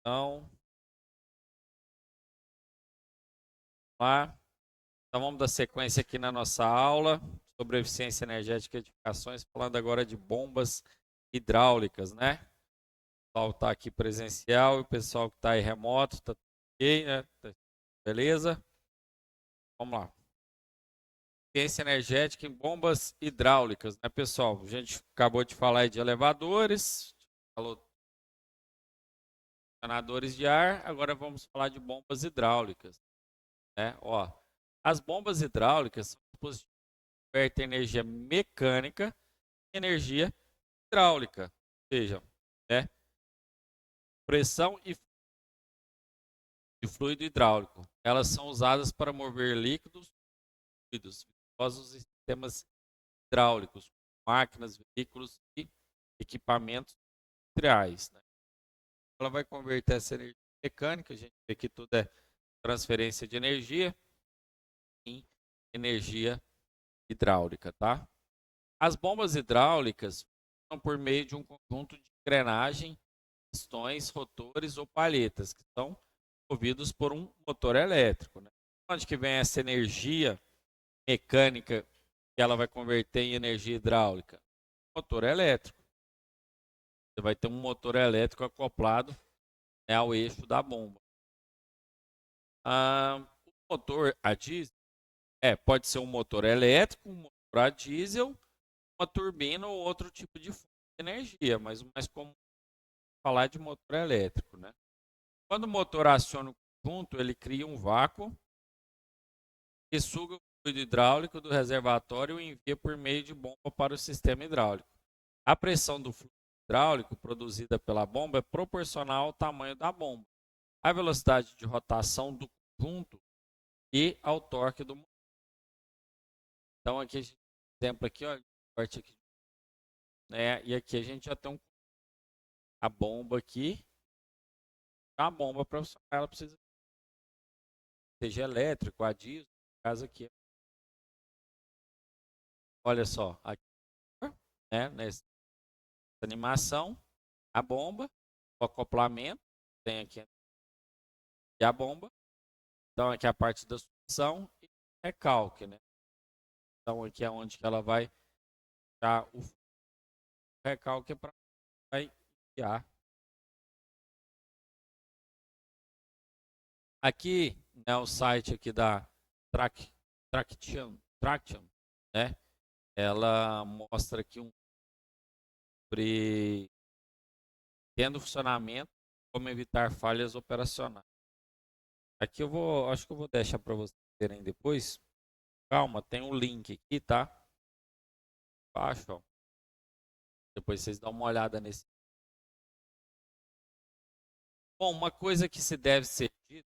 Então, lá. Então vamos dar sequência aqui na nossa aula sobre eficiência energética e edificações, falando agora de bombas hidráulicas, né? O pessoal está aqui presencial e o pessoal que está aí remoto, está ok, né? Beleza? Vamos lá. Eficiência energética em bombas hidráulicas, né, pessoal? A gente acabou de falar aí de elevadores, falou de encanadores de ar, agora vamos falar de bombas hidráulicas, né? Ó, as bombas hidráulicas são dispositivos que convertem energia mecânica em energia hidráulica, ou seja, né, pressão e fluido hidráulico. Elas são usadas para mover líquidos, fluidos viscosos e sistemas hidráulicos, máquinas, veículos e equipamentos industriais, né? Ela vai converter essa energia mecânica, a gente vê que tudo é transferência de energia, em energia hidráulica, tá? As bombas hidráulicas funcionam por meio de um conjunto de engrenagem, pistões, rotores ou palhetas, que são movidos por um motor elétrico, né? Onde que vem essa energia mecânica que ela vai converter em energia hidráulica? Motor elétrico. Você vai ter um motor elétrico acoplado, né, ao eixo da bomba. O motor a diesel pode ser um motor elétrico, um motor a diesel, uma turbina ou outro tipo de fonte de energia, mas o mais comum é falar de motor elétrico, né? Quando o motor aciona o conjunto, ele cria um vácuo que suga o fluido hidráulico do reservatório e envia por meio de bomba para o sistema hidráulico. A pressão do fluido hidráulico produzida pela bomba é proporcional ao tamanho da bomba, à velocidade de rotação do conjunto e ao torque do motor. Então aqui a gente tem um exemplo aqui, ó, parte aqui, né? E aqui a gente já tem a bomba aqui. A bomba para funcionar, ela precisa seja elétrico, a diesel, no caso aqui. Olha só, aqui, né, nessa animação, a bomba, o acoplamento, tem aqui e a bomba. Então aqui é a parte da sucção e recalque, né? Então aqui é onde que ela vai dar o recalque para vai enviar. Aqui, né, o site aqui da Traction, né? Ela mostra aqui sobre tendo funcionamento, como evitar falhas operacionais. Aqui acho que eu vou deixar para vocês verem depois. Calma, tem um link aqui, tá? Embaixo, ó. Depois vocês dão uma olhada nesse. Bom, uma coisa que se deve ser dita,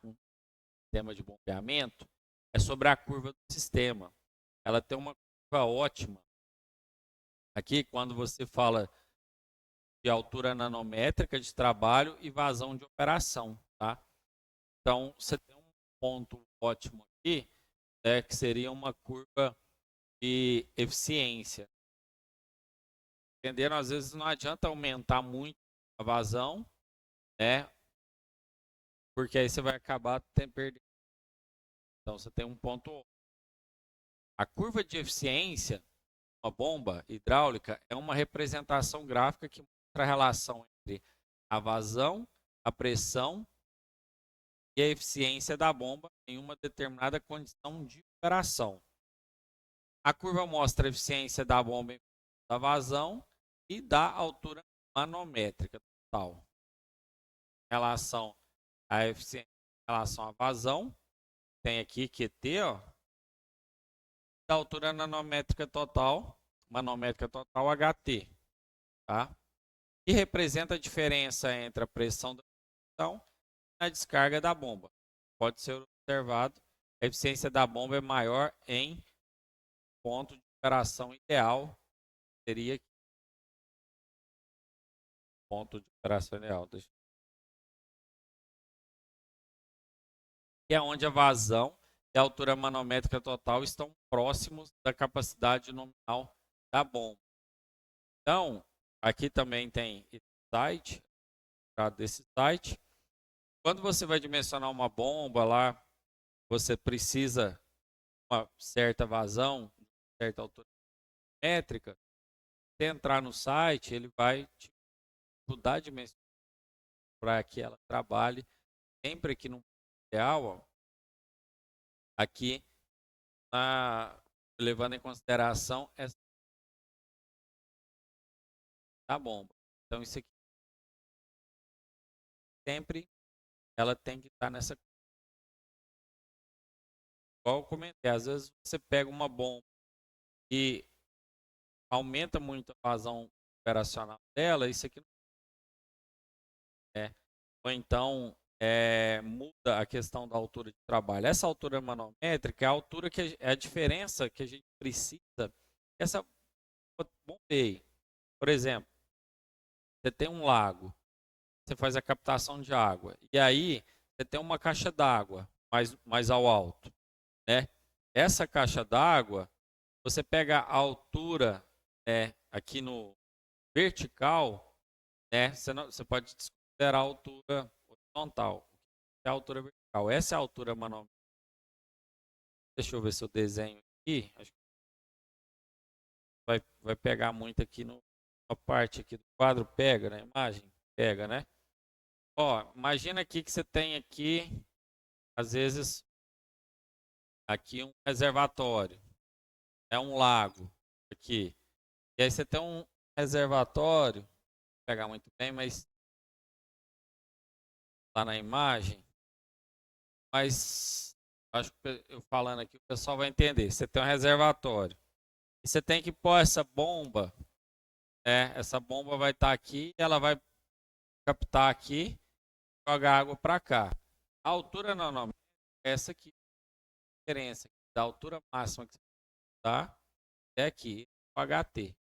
um sistema de bombeamento, é sobre a curva do sistema. Ela tem uma curva ótima. Aqui, quando você fala de altura nanométrica de trabalho e vazão de operação, tá? Então, você tem um ponto ótimo aqui, né, que seria uma curva de eficiência. Entenderam? Às vezes não adianta aumentar muito a vazão, né? Porque aí você vai acabar perdendo. Então, você tem um ponto. A curva de eficiência, uma bomba hidráulica, é uma representação gráfica que mostra a relação entre a vazão, a pressão e a eficiência da bomba em uma determinada condição de operação. A curva mostra a eficiência da bomba em da vazão e da altura manométrica total. Em relação à eficiência, em relação à vazão, tem aqui QT, ó, da altura manométrica total HT, tá? Que representa a diferença entre a pressão da pressão e a descarga da bomba. Pode ser observado, a eficiência da bomba é maior em ponto de operação ideal, seria ponto de operação ideal. Que é onde a vazão e a altura manométrica total estão próximos da capacidade nominal da bomba. Então, aqui também tem esse site, registrado desse site. Quando você vai dimensionar uma bomba lá, você precisa de uma certa vazão, certa altura métrica. Se entrar no site, ele vai te ajudar a dimensionar para que ela trabalhe sempre aqui no ideal, ó, aqui levando em consideração essa da bomba. Então isso aqui sempre ela tem que estar nessa. Igual eu comentei, às vezes você pega uma bomba e aumenta muito a vazão operacional dela, isso aqui não é. Ou então muda a questão da altura de trabalho. Essa altura manométrica é a altura que é a diferença que a gente precisa. Essa bombeie. Por exemplo, você tem um lago, você faz a captação de água, e aí você tem uma caixa d'água mais ao alto, né? Essa caixa d'água, você pega a altura aqui no vertical, né? Você pode considerar a altura horizontal, é a altura vertical. Essa é a altura manométrica. Deixa eu ver se eu desenho aqui. Acho que vai pegar muito aqui na parte aqui do quadro. Pega na imagem? Pega, né? Ó, imagina aqui que você tem aqui, às vezes, aqui um reservatório. É um lago aqui. E aí você tem um reservatório, não vou pegar muito bem, mas lá na imagem. Mas acho que eu falando aqui o pessoal vai entender. Você tem um reservatório. E você tem que pôr essa bomba, essa bomba vai estar aqui, ela vai captar aqui, jogar água para cá. A altura normalmente é essa aqui, a diferença da altura máxima que você dá é aqui, o HT.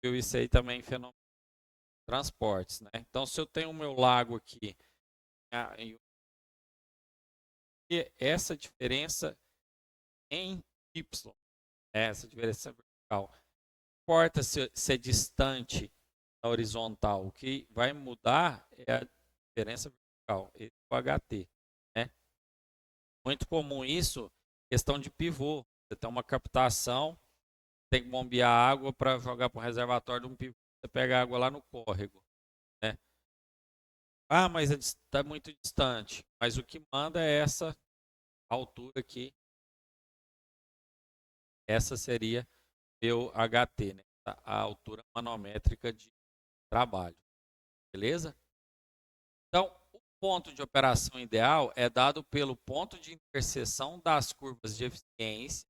Viu isso aí também em fenômeno de transportes, né? Então, se eu tenho o meu lago aqui, essa diferença em Y, essa diferença vertical, não importa se é distante da horizontal, o que vai mudar é a diferença vertical, o HT, né? Muito comum isso, questão de pivô. Você tem uma captação, tem que bombear água para jogar para o reservatório de um pivô. Você pega a água lá no córrego, né? Ah, mas está muito distante. Mas o que manda é essa altura aqui. Essa seria meu HT, né? A altura manométrica de trabalho. Beleza? Então, o ponto de operação ideal é dado pelo ponto de interseção das curvas de eficiência,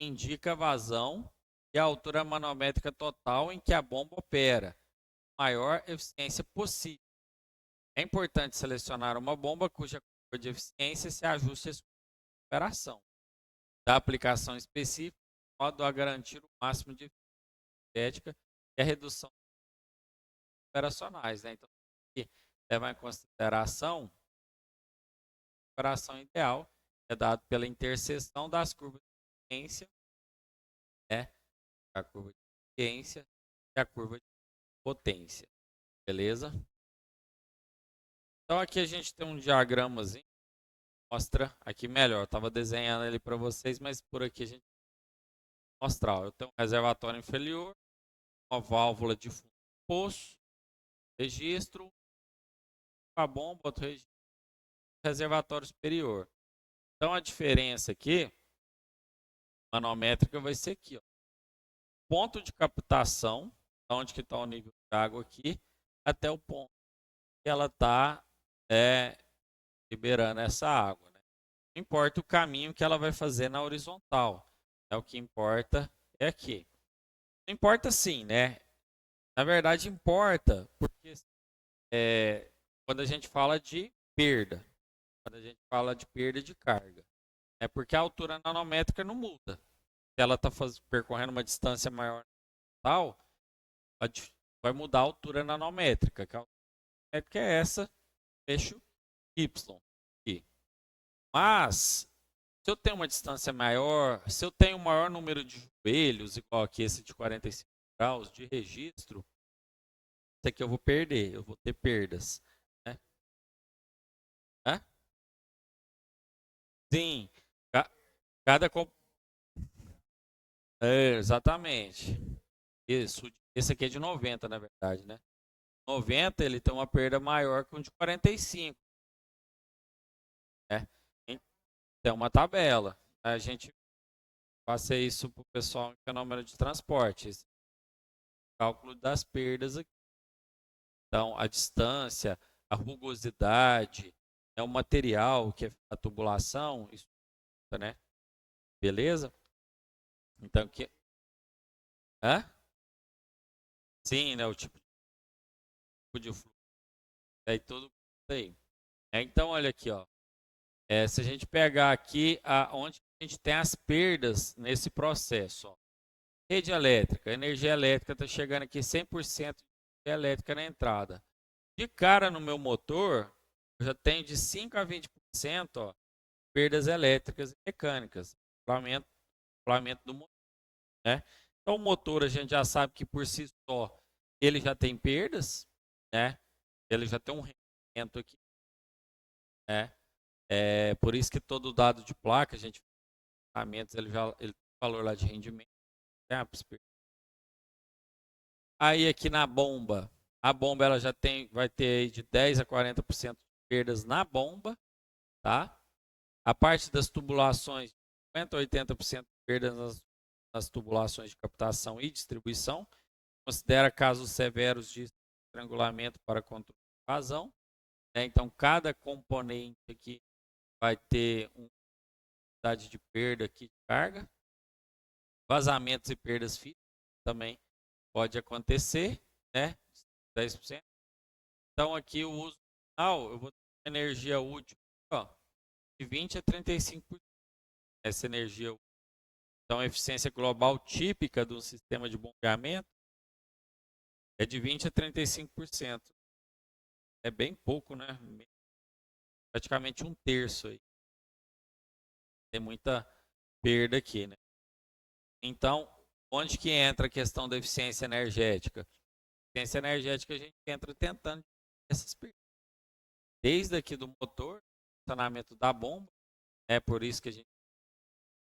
indica a vazão e a altura manométrica total em que a bomba opera, maior eficiência possível. É importante selecionar uma bomba cuja curva de eficiência se ajuste à sua operação da aplicação específica, de modo a garantir o máximo de eficiência e a redução de operacionais. Né? Então, aqui, levar em consideração a operação ideal é dado pela interseção das curvas de eficiência, né? A curva de eficiência e a curva de potência. Beleza? Então aqui a gente tem um diagramazinho, mostra aqui melhor. Eu estava desenhando ele para vocês, mas por aqui a gente mostra. Eu tenho um reservatório inferior, uma válvula de fundo de poço, registro, a bomba, outro registro, reservatório superior. Então a diferença aqui, manométrica, vai ser aqui, ó. Ponto de captação, onde que está o nível de água aqui, até o ponto que ela está liberando essa água. Né? Não importa o caminho que ela vai fazer na horizontal. O que importa é aqui. Não importa sim, né? Na verdade importa, porque quando a gente fala de perda, quando a gente fala de perda de carga, é porque a altura nanométrica não muda. Se ela está percorrendo uma distância maior tal, vai mudar a altura nanométrica, que a altura nanométrica é essa, eixo Y. Aqui. Mas, se eu tenho uma distância maior, se eu tenho um maior número de joelhos, igual aqui esse de 45 graus de registro, isso aqui eu vou perder, eu vou ter perdas. Né? Hã? Sim, cada exatamente. Isso. Esse aqui é de 90, na verdade, né? 90 ele tem uma perda maior que um de 45, né? Tem uma tabela. A gente passa isso para o pessoal em fenômeno de transporte. Esse cálculo das perdas aqui. Então, a distância, a rugosidade, o material, que é a tubulação, isso, né? Beleza? Então, que... Hã? Sim, né? O tipo de fluxo. Aí tudo aí. Então, olha aqui, ó. Se a gente pegar aqui onde a gente tem as perdas nesse processo, ó. Rede elétrica, energia elétrica está chegando aqui 100% de elétrica na entrada. De cara no meu motor, eu já tenho de 5 a 20%, ó, perdas elétricas e mecânicas, inflamento do motor, né? Então o motor a gente já sabe que por si só ele já tem perdas, né? Ele já tem um rendimento aqui, né? Por isso que todo dado de placa, a gente ele tem valor lá de rendimento, né? Aí aqui na bomba, a bomba ela já vai ter de 10 a 40% de perdas na bomba, tá? A parte das tubulações, 50 a 80% de perdas nas tubulações de captação e distribuição. Considera casos severos de estrangulamento para controle de vazão, né? Então, cada componente aqui vai ter uma quantidade de perda aqui de carga. Vazamentos e perdas físicas também pode acontecer, né? 10%. Então, aqui o uso final, eu vou ter energia útil, ó, de 20 a 35%. Essa energia útil. Então, a eficiência global típica do sistema de bombeamento é de 20 a 35%. É bem pouco, né? Praticamente um terço aí. Tem muita perda aqui, né? Então, onde que entra a questão da eficiência energética? Eficiência energética a gente entra tentando essas perdas. Desde aqui do motor, funcionamento da bomba, é por isso que a gente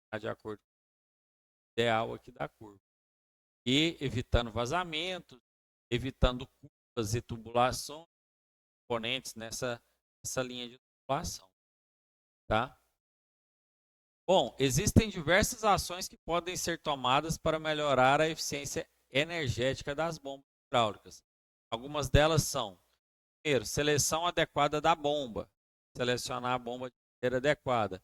está de acordo com o ideal aqui da curva. E evitando vazamentos, evitando curvas e tubulações, componentes nessa linha de tubulação, tá? Bom, existem diversas ações que podem ser tomadas para melhorar a eficiência energética das bombas hidráulicas. Algumas delas são: primeiro, seleção adequada da bomba. Selecionar a bomba de maneira adequada.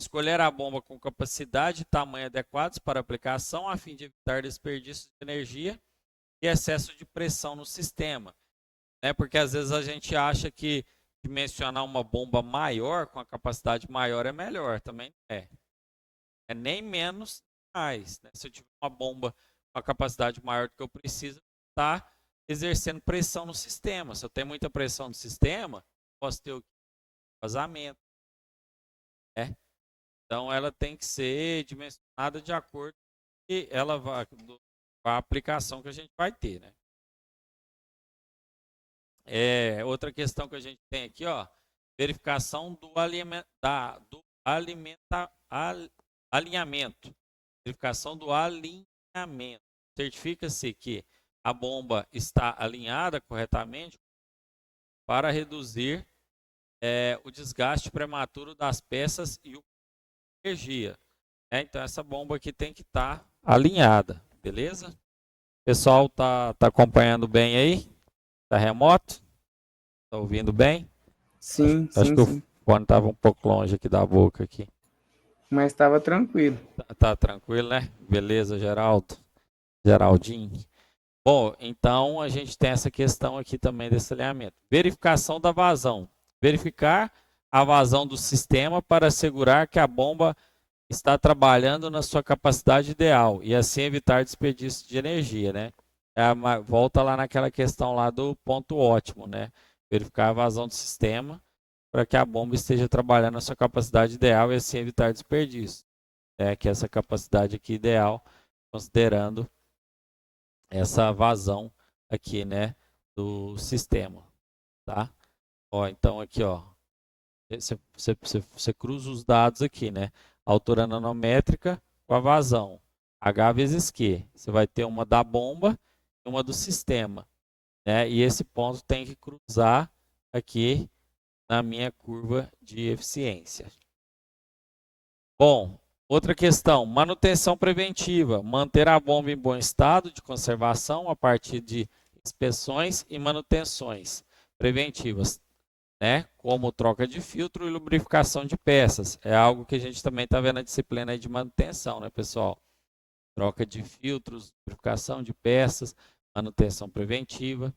Escolher a bomba com capacidade e tamanho adequados para aplicação, a fim de evitar desperdício de energia e excesso de pressão no sistema. Porque às vezes a gente acha que dimensionar uma bomba maior, com a capacidade maior, é melhor. Também é. É nem menos, mais. Né? Se eu tiver uma bomba com a capacidade maior do que eu preciso, está exercendo pressão no sistema. Se eu tenho muita pressão no sistema, posso ter o vazamento. Né? Então, ela tem que ser dimensionada de acordo com a aplicação que a gente vai ter. Né? Outra questão que a gente tem aqui, ó, verificação do alinhamento. Verificação do alinhamento. Certifica-se que a bomba está alinhada corretamente para reduzir o desgaste prematuro das peças e o energia. Então, essa bomba aqui tem que estar alinhada, beleza? O pessoal tá acompanhando bem aí? Tá remoto? Tá ouvindo bem? Sim, Acho sim, que o sim. fone estava um pouco longe aqui da boca aqui. Mas estava tranquilo. Tá tranquilo, né? Beleza, Geraldinho. Bom, então a gente tem essa questão aqui também desse alinhamento. Verificação da vazão. Verificar a vazão do sistema para assegurar que a bomba está trabalhando na sua capacidade ideal e assim evitar desperdício de energia, né? Volta lá naquela questão lá do ponto ótimo, né? Verificar a vazão do sistema para que a bomba esteja trabalhando na sua capacidade ideal e assim evitar desperdício. Que essa capacidade aqui ideal, considerando essa vazão aqui, né, do sistema, tá? Ó, então aqui, ó, você cruza os dados aqui, né? Altura nanométrica com a vazão. H vezes Q. Você vai ter uma da bomba e uma do sistema, né? E esse ponto tem que cruzar aqui na minha curva de eficiência. Bom, outra questão, manutenção preventiva. Manter a bomba em bom estado de conservação a partir de inspeções e manutenções preventivas, né? Como troca de filtro e lubrificação de peças. É algo que a gente também está vendo na disciplina aí de manutenção, né, pessoal? Troca de filtros, lubrificação de peças, manutenção preventiva.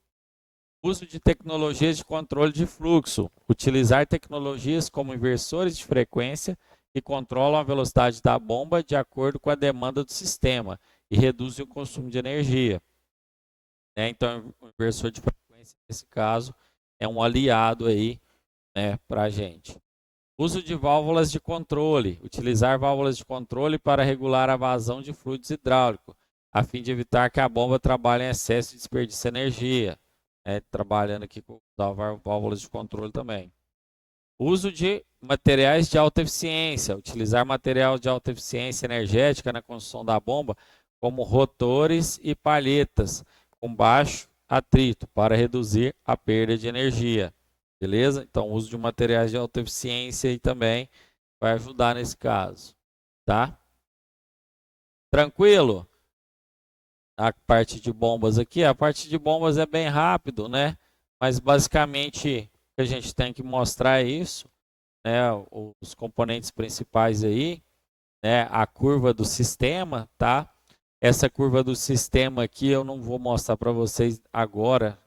Uso de tecnologias de controle de fluxo. Utilizar tecnologias como inversores de frequência que controlam a velocidade da bomba de acordo com a demanda do sistema e reduzem o consumo de energia. Né? Então, o inversor de frequência, nesse caso, é um aliado aí, né, para a gente. Uso de válvulas de controle. Utilizar válvulas de controle para regular a vazão de fluidos hidráulicos, a fim de evitar que a bomba trabalhe em excesso e desperdice energia. Trabalhando aqui com válvulas de controle também. Uso de materiais de alta eficiência. Utilizar material de alta eficiência energética na construção da bomba, como rotores e palhetas, com baixo atrito, para reduzir a perda de energia. Beleza? Então, o uso de materiais de alta eficiência aí também vai ajudar nesse caso. Tá? Tranquilo? A parte de bombas aqui, a parte de bombas é bem rápido, né? Mas basicamente o que a gente tem que mostrar é isso, né? Os componentes principais aí, né? A curva do sistema, tá? Essa curva do sistema aqui eu não vou mostrar para vocês agora,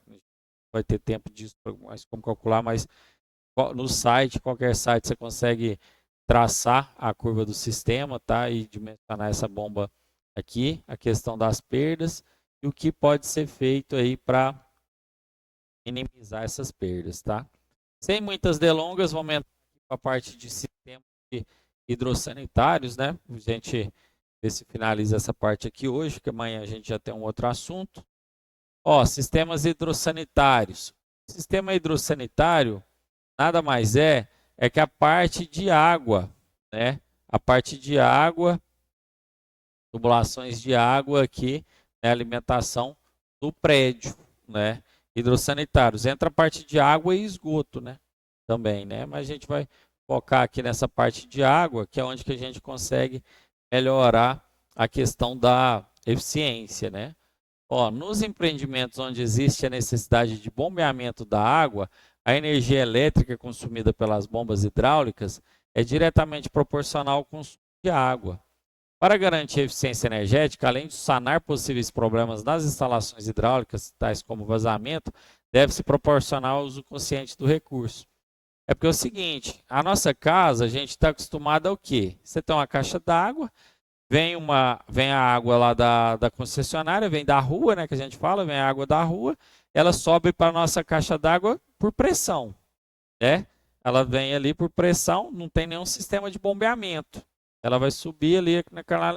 vai ter tempo disso, mas como calcular, mas no site, qualquer site você consegue traçar a curva do sistema, tá? E dimensionar essa bomba aqui, a questão das perdas e o que pode ser feito aí para minimizar essas perdas, tá? Sem muitas delongas, vamos entrar para a parte de sistemas hidrossanitários, né? A gente ver se finaliza essa parte aqui hoje, que amanhã a gente já tem um outro assunto. Ó, sistemas hidrossanitários. Sistema hidrossanitário nada mais é que a parte de água, né? A parte de água, tubulações de água aqui, né? Alimentação do prédio, né? Hidrossanitários. Entra a parte de água e esgoto, né? Também, né? Mas a gente vai focar aqui nessa parte de água, que é onde que a gente consegue melhorar a questão da eficiência, né? Ó, nos empreendimentos onde existe a necessidade de bombeamento da água, a energia elétrica consumida pelas bombas hidráulicas é diretamente proporcional ao consumo de água. Para garantir a eficiência energética, além de sanar possíveis problemas nas instalações hidráulicas, tais como vazamento, deve-se proporcionar o uso consciente do recurso. É porque é o seguinte, a nossa casa, a gente está acostumado ao quê? Você tem uma caixa d'água, vem a água lá da concessionária, vem da rua, né, que a gente fala, vem a água da rua, ela sobe para a nossa caixa d'água por pressão, né? Ela vem ali por pressão, não tem nenhum sistema de bombeamento. Ela vai subir ali,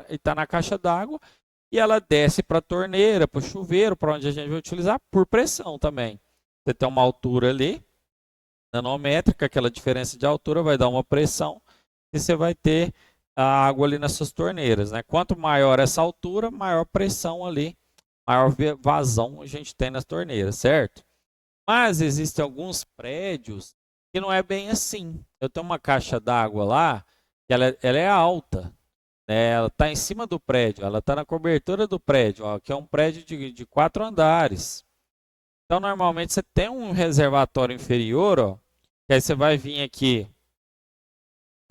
está na caixa d'água, e ela desce para a torneira, para o chuveiro, para onde a gente vai utilizar, por pressão também. Você tem uma altura ali, nanométrica, aquela diferença de altura vai dar uma pressão, e você vai ter a água ali nas suas torneiras, né? Quanto maior essa altura, maior pressão ali, maior vazão a gente tem nas torneiras, certo? Mas existem alguns prédios que não é bem assim. Eu tenho uma caixa d'água lá, que ela é alta, né? Ela está em cima do prédio, ela está na cobertura do prédio, ó, que é um prédio de 4 andares. Então, normalmente, você tem um reservatório inferior, ó, que aí você vai vir aqui,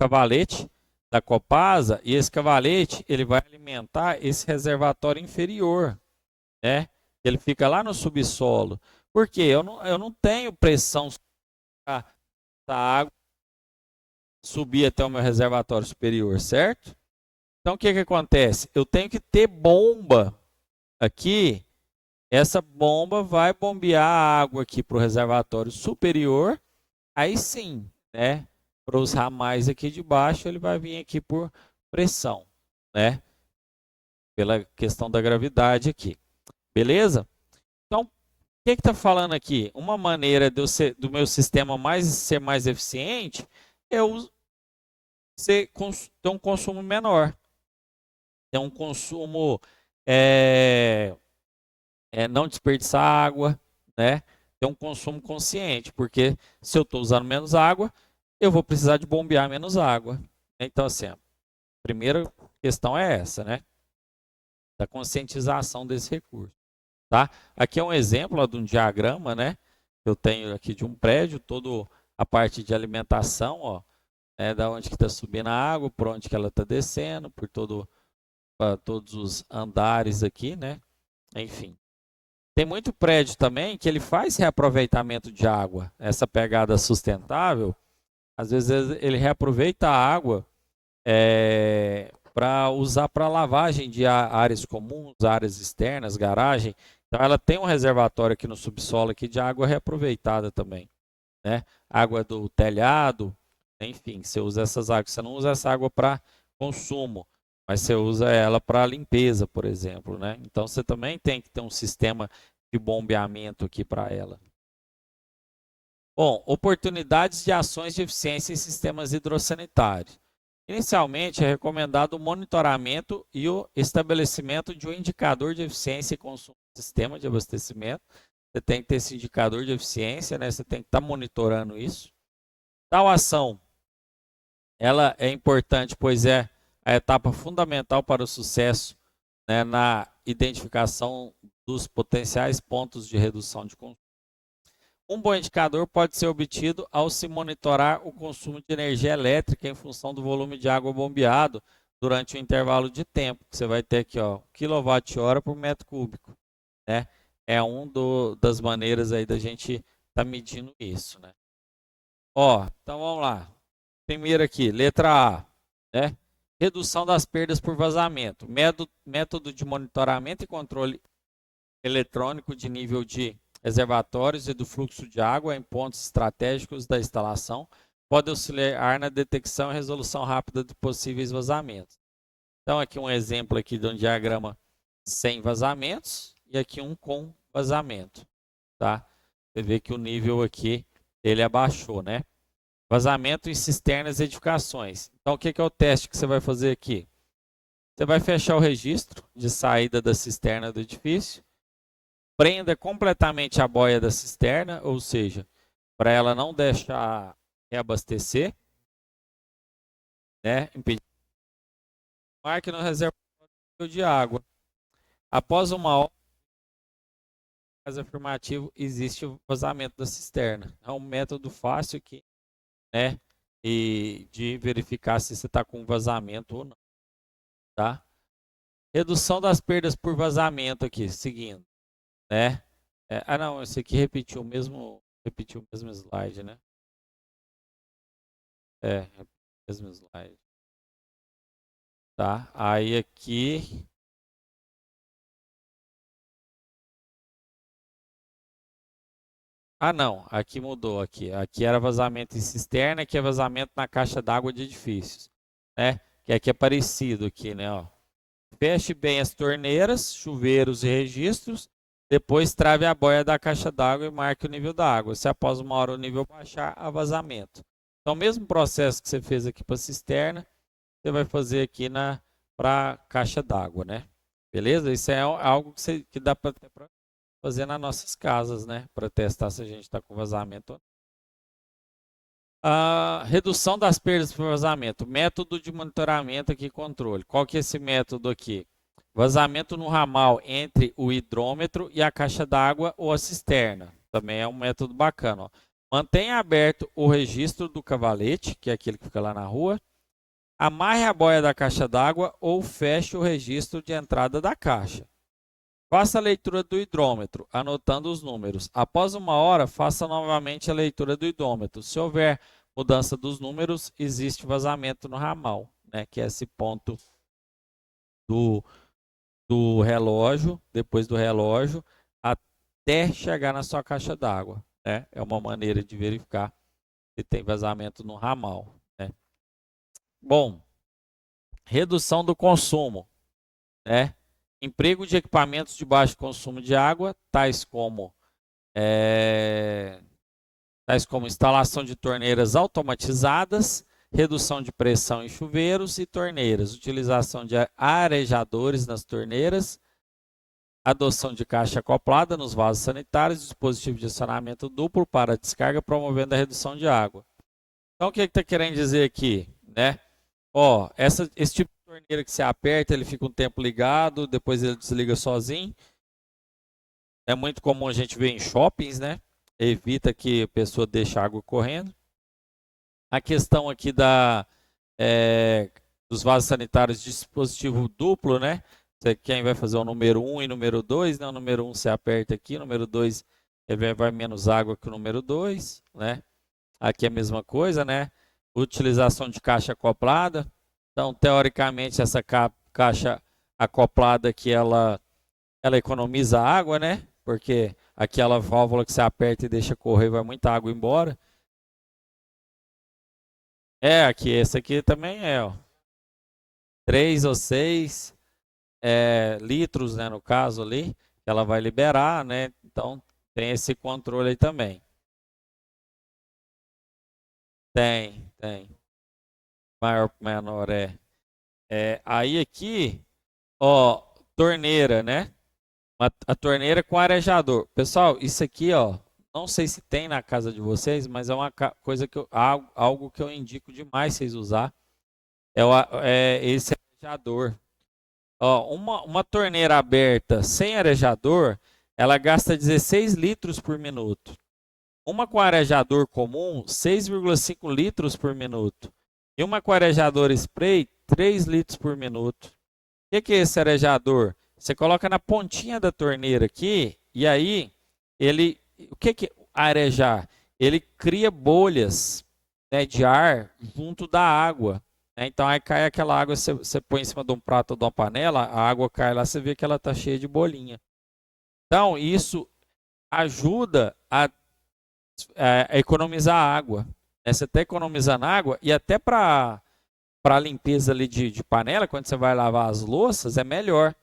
cavalete da Copasa, e esse cavalete ele vai alimentar esse reservatório inferior, né? Ele fica lá no subsolo. Por quê? Eu não tenho pressão para a água subir até o meu reservatório superior, certo? Então, o que acontece? Eu tenho que ter bomba aqui. Essa bomba vai bombear a água aqui para o reservatório superior. Aí sim, né? Para os ramais aqui de baixo, ele vai vir aqui por pressão, né? Pela questão da gravidade aqui. Beleza? Então, que está falando aqui? Uma maneira de do meu sistema ser mais eficiente é eu ter um consumo menor, ter um consumo, é, não desperdiçar água, né? Ter um consumo consciente, porque se eu estou usando menos água, eu vou precisar de bombear menos água. Então, assim, a primeira questão é essa, né? Da conscientização desse recurso, tá? Aqui é um exemplo ó, de um diagrama, né? Eu tenho aqui de um prédio, toda a parte de alimentação, ó, da onde que está subindo a água, por onde que ela está descendo, por todos os andares aqui, né? Enfim. Tem muito prédio também que ele faz reaproveitamento de água. Essa pegada sustentável, às vezes ele reaproveita a água para usar para lavagem de áreas comuns, áreas externas, garagem. Então ela tem um reservatório aqui no subsolo aqui de água reaproveitada também, né? Água do telhado, enfim, você usa essas águas. Você não usa essa água para consumo, mas você usa ela para limpeza, por exemplo, né? Então você também tem que ter um sistema de bombeamento aqui para ela. Bom, oportunidades de ações de eficiência em sistemas hidrossanitários. Inicialmente, é recomendado o monitoramento e o estabelecimento de um indicador de eficiência e consumo do sistema de abastecimento. Você tem que ter esse indicador de eficiência, né? Você tem que estar monitorando isso. Tal ação, ela é importante, pois é a etapa fundamental para o sucesso, né, na identificação dos potenciais pontos de redução de consumo. Um bom indicador pode ser obtido ao se monitorar o consumo de energia elétrica em função do volume de água bombeado durante o intervalo de tempo, que você vai ter aqui, ó, kWh por metro cúbico, né? É das maneiras aí da gente estar tá medindo isso, né? Ó, então vamos lá. Primeiro aqui, letra A, né? Redução das perdas por vazamento. Método de monitoramento e controle eletrônico de nível de reservatórios e do fluxo de água em pontos estratégicos da instalação pode auxiliar na detecção e resolução rápida de possíveis vazamentos. Então aqui um exemplo aqui de um diagrama sem vazamentos e aqui um com vazamento, tá? Você vê que o nível aqui ele abaixou, né? Vazamento em cisternas e edificações. Então o que é o teste que você vai fazer aqui? Você vai fechar o registro de saída da cisterna do edifício, prenda completamente a boia da cisterna, ou seja, para ela não deixar reabastecer, né? Impedir. Marque no reservatório de água. Após uma hora, caso afirmativo, existe o vazamento da cisterna. É um método fácil aqui, né? E de verificar se você está com vazamento ou não, tá? Redução das perdas por vazamento aqui, seguindo, né? Não, esse aqui repetiu o mesmo slide, né? Repetiu o mesmo slide. Tá? Aí aqui não, aqui mudou aqui. Aqui era vazamento em cisterna, aqui é vazamento na caixa d'água de edifícios, né? Que aqui é parecido aqui, né, ó. Feche bem as torneiras, chuveiros e registros, depois trave a boia da caixa d'água e marque o nível da água. Se após uma hora o nível baixar, há vazamento. Então, o mesmo processo que você fez aqui para a cisterna, você vai fazer aqui para a caixa d'água, né? Beleza? Isso é algo que dá para fazer nas nossas casas, né? Para testar se a gente está com vazamento ou não. A redução das perdas por vazamento. Método de monitoramento aqui e controle. Qual que é esse método aqui? Vazamento no ramal entre o hidrômetro e a caixa d'água ou a cisterna. Também é um método bacana. Ó. Mantenha aberto o registro do cavalete, que é aquele que fica lá na rua. Amarre a boia da caixa d'água ou feche o registro de entrada da caixa. Faça a leitura do hidrômetro, anotando os números. Após uma hora, faça novamente a leitura do hidrômetro. Se houver mudança dos números, existe vazamento no ramal, né? Que é esse ponto do relógio, depois do relógio, até chegar na sua caixa d'água. Né? É uma maneira de verificar se tem vazamento no ramal. Né? Bom, redução do consumo. Né? Emprego de equipamentos de baixo consumo de água, tais como tais como instalação de torneiras automatizadas, redução de pressão em chuveiros e torneiras, utilização de arejadores nas torneiras, adoção de caixa acoplada nos vasos sanitários, dispositivo de acionamento duplo para descarga, promovendo a redução de água. Então, o que está querendo dizer aqui, né? Ó, esse tipo de torneira que você aperta, ele fica um tempo ligado, depois ele desliga sozinho. É muito comum a gente ver em shoppings, né? Evita que a pessoa deixe a água correndo. A questão aqui dos vasos sanitários de dispositivo duplo, né? Quem vai fazer o número 1 e número 2, né? O número 1 você aperta aqui, o número 2 ele vai menos água que o número 2, né? Aqui é a mesma coisa, né? Utilização de caixa acoplada. Então, teoricamente, essa caixa acoplada aqui, ela economiza água, né? Porque aquela válvula que você aperta e deixa correr, vai muita água embora. Aqui, esse aqui também é, ó. 3 ou 6 litros, né, no caso ali, que ela vai liberar, né? Então, tem esse controle aí também. Tem. Maior, menor, aí aqui, ó, torneira, né? A torneira com arejador. Pessoal, isso aqui, ó, não sei se tem na casa de vocês, mas é uma coisa algo que eu indico demais vocês usar. É esse arejador. Ó, uma torneira aberta sem arejador, ela gasta 16 litros por minuto. Uma com arejador comum, 6,5 litros por minuto. E uma com arejador spray, 3 litros por minuto. O que é esse arejador? Você coloca na pontinha da torneira aqui, e aí o que é arejar? Ele cria bolhas, né, de ar junto da água. Né? Então aí cai aquela água, você põe em cima de um prato ou de uma panela, a água cai lá, você vê que ela está cheia de bolinha. Então isso ajuda a economizar água. Né? Você está economizando água e até para limpeza ali de panela, quando você vai lavar as louças, é melhor.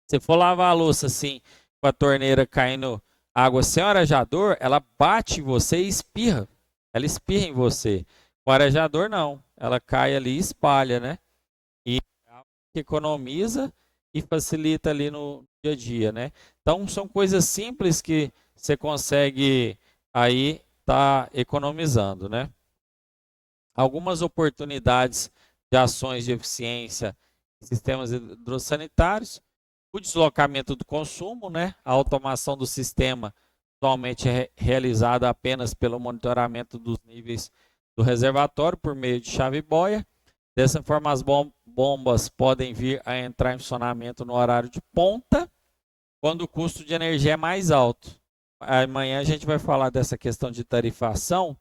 Se for lavar a louça assim, com a torneira caindo água sem arejador, ela bate em você e espirra. Ela espirra em você. Com o arejador, não. Ela cai ali e espalha, né? E economiza e facilita ali no dia a dia, né? Então, são coisas simples que você consegue aí estar economizando, né? Algumas oportunidades de ações de eficiência em sistemas hidrossanitários, o deslocamento do consumo, né? A automação do sistema atualmente é realizada apenas pelo monitoramento dos níveis do reservatório por meio de chave boia. Dessa forma, as bombas podem vir a entrar em funcionamento no horário de ponta, quando o custo de energia é mais alto. Amanhã a gente vai falar dessa questão de tarifação,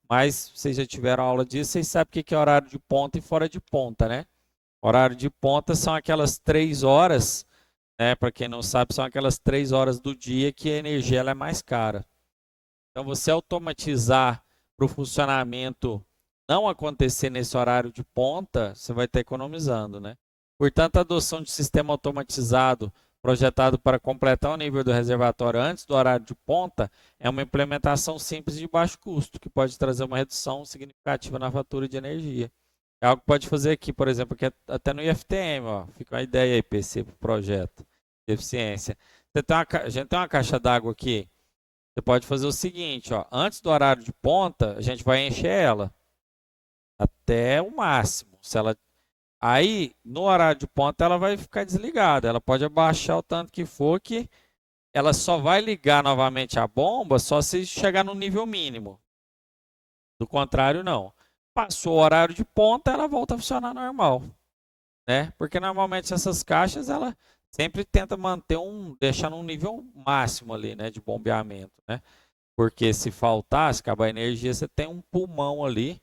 mas vocês já tiveram aula disso, vocês sabem o que é horário de ponta e fora de ponta, né? Horário de ponta são aquelas 3 horas, né? Para quem não sabe, são aquelas 3 horas do dia que a energia ela é mais cara. Então, você automatizar para o funcionamento não acontecer nesse horário de ponta, você vai estar economizando, né? Portanto, a adoção de sistema automatizado projetado para completar o nível do reservatório antes do horário de ponta é uma implementação simples de baixo custo, que pode trazer uma redução significativa na fatura de energia. É algo que pode fazer aqui, por exemplo, aqui até no IFTM, ó, fica uma ideia aí, PC, para o projeto de eficiência. A gente tem uma caixa d'água aqui. Você pode fazer o seguinte, ó, antes do horário de ponta, a gente vai encher ela até o máximo. Aí, no horário de ponta, ela vai ficar desligada. Ela pode abaixar o tanto que for, que ela só vai ligar novamente a bomba só se chegar no nível mínimo. Do contrário, não. Passou o horário de ponta, ela volta a funcionar normal. Né? Porque normalmente essas caixas, ela sempre tenta manter deixar num nível máximo ali, né, de bombeamento, né? Porque se faltar, se acabar a energia, você tem um pulmão ali,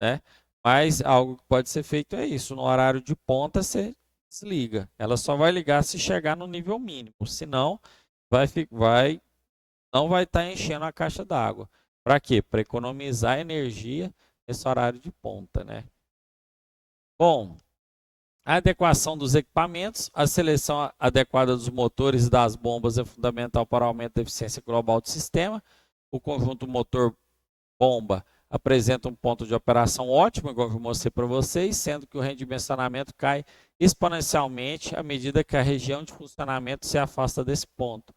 né? Mas algo que pode ser feito é isso. No horário de ponta, você desliga. Ela só vai ligar se chegar no nível mínimo. Senão, não vai estar enchendo a caixa d'água. Para quê? Para economizar energia nesse horário de ponta, né? Bom, A adequação dos equipamentos, a seleção adequada dos motores e das bombas é fundamental para o aumento da eficiência global do sistema. O conjunto motor-bomba apresenta um ponto de operação ótimo, igual eu mostrei para vocês, sendo que o redimensionamento cai exponencialmente à medida que a região de funcionamento se afasta desse ponto.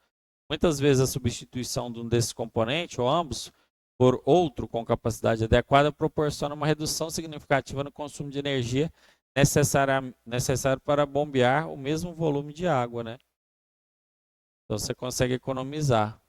Muitas vezes a substituição de um desses componentes, ou ambos, por outro com capacidade adequada, proporciona uma redução significativa no consumo de energia necessário para bombear o mesmo volume de água, né? Então você consegue economizar.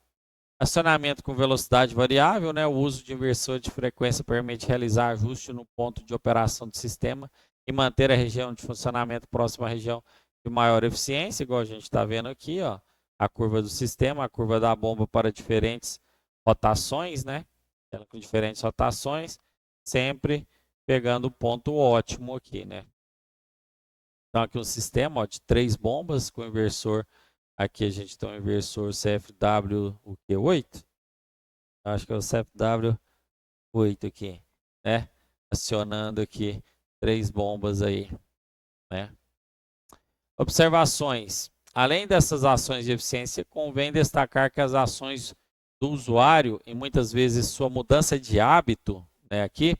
Acionamento com velocidade variável, né? O uso de inversor de frequência permite realizar ajuste no ponto de operação do sistema e manter a região de funcionamento próxima à região de maior eficiência, igual a gente está vendo aqui, ó, a curva do sistema, a curva da bomba para diferentes rotações, né? Ela com diferentes rotações, sempre pegando o ponto ótimo aqui, né? Então aqui um sistema, ó, de 3 bombas com inversor. Aqui a gente tem um inversor CFW o que, 8? Acho que é o CFW 8 aqui, né? Acionando aqui 3 bombas aí, né? Observações. Além dessas ações de eficiência, convém destacar que as ações do usuário e muitas vezes sua mudança de hábito, né, aqui,